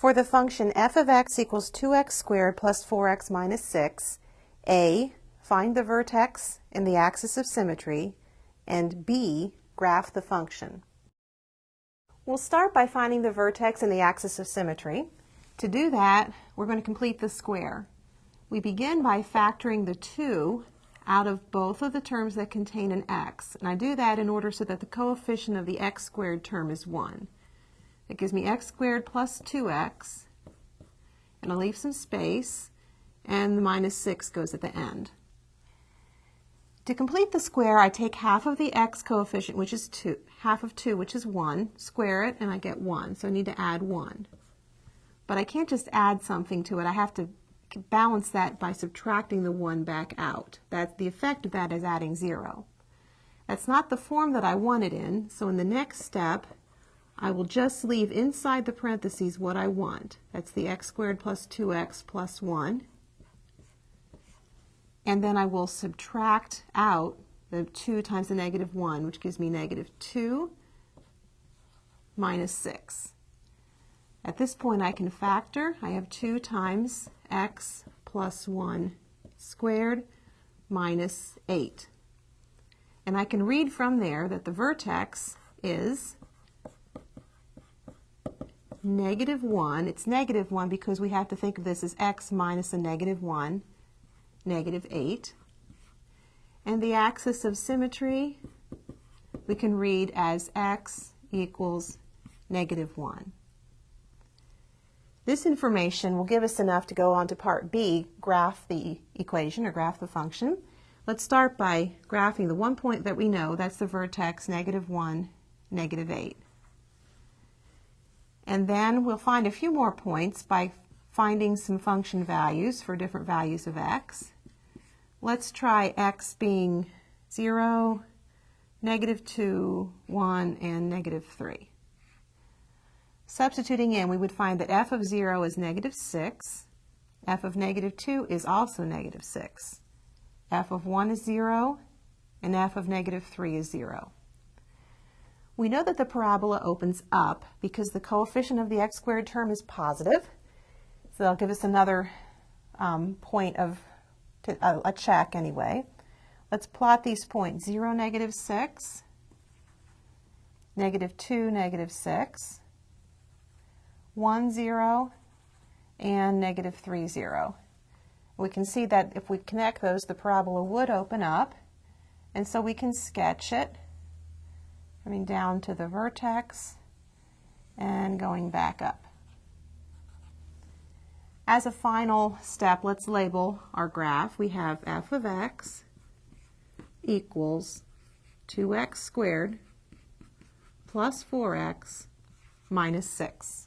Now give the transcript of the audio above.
For the function f of x equals 2x squared plus 4x minus 6, A, find the vertex in the axis of symmetry, and B, graph the function. We'll start by finding the vertex in the axis of symmetry. To do that, we're going to complete the square. We begin by factoring the 2 out of both of the terms that contain an x, and I do that in order so that the coefficient of the x squared term is 1. It gives me x squared plus 2x, and I'll leave some space, and the minus 6 goes at the end. To complete the square, I take half of the x coefficient, which is 2, half of 2, which is 1, square it, and I get 1, so I need to add 1. But I can't just add something to it. I have to balance that by subtracting the 1 back out. The effect of that is adding 0. That's not the form that I want it in, so in the next step, I will just leave inside the parentheses what I want. That's the x squared plus 2x plus 1. And then I will subtract out the 2 times the negative 1, which gives me negative 2 minus 6. At this point I can factor. I have 2 times x plus 1 squared minus 8. And I can read from there that the vertex is negative 1. It's negative 1 because we have to think of this as x minus a negative 1. Negative 8. And the axis of symmetry we can read as x equals negative 1. This information will give us enough to go on to part B, graph the equation or graph the function. Let's start by graphing the one point that we know, that's the vertex negative 1, negative 8. And then we'll find a few more points by finding some function values for different values of x. Let's try x being 0, negative 2, 1, and negative 3. Substituting in, we would find that f of 0 is negative 6, f of negative 2 is also negative 6, f of 1 is 0, and f of negative 3 is 0. We know that the parabola opens up because the coefficient of the x squared term is positive. So that'll give us another point of a check anyway. Let's plot these points. 0, negative 6, negative 2, negative 6, 1, 0, and negative 3, 0. We can see that if we connect those, the parabola would open up, and so we can sketch it coming down to the vertex and going back up. As a final step, let's label our graph. We have f of x equals 2x squared plus 4x minus 6.